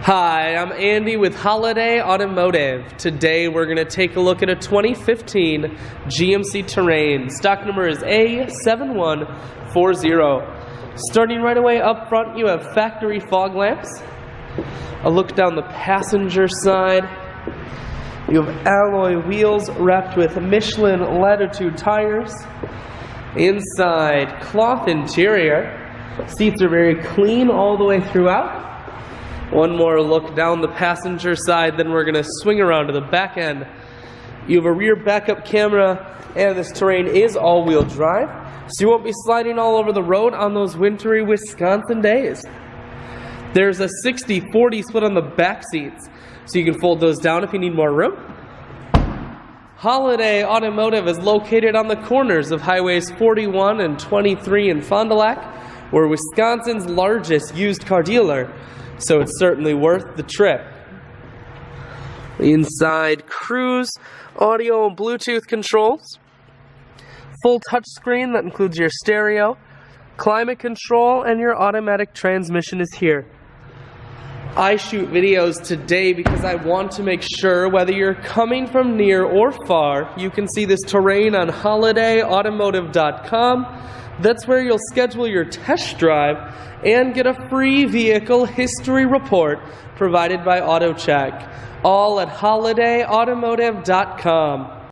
Hi, I'm Andy with Holiday Automotive. Today we're going to take a look at a 2015 GMC Terrain. Stock number is A7140. Starting right away up front, you have factory fog lamps. A look down the passenger side. You have alloy wheels wrapped with Michelin Latitude tires. Inside, cloth interior. Seats are very clean all the way throughout. One more look down the passenger side, then we're going to swing around to the back end. You have a rear backup camera, and this Terrain is all-wheel drive, so you won't be sliding all over the road on those wintry Wisconsin days. There's a 60-40 split on the back seats, so you can fold those down if you need more room. Holiday Automotive is located on the corners of Highways 41 and 23 in Fond du Lac. We're Wisconsin's largest used car dealer, so it's certainly worth the trip. Inside, cruise, audio and Bluetooth controls, full touchscreen that includes your stereo, climate control, and your automatic transmission is here. I shoot videos today because I want to make sure whether you're coming from near or far, you can see this Terrain on holidayautomotive.com. That's where you'll schedule your test drive and get a free vehicle history report provided by AutoCheck. All at holidayautomotive.com.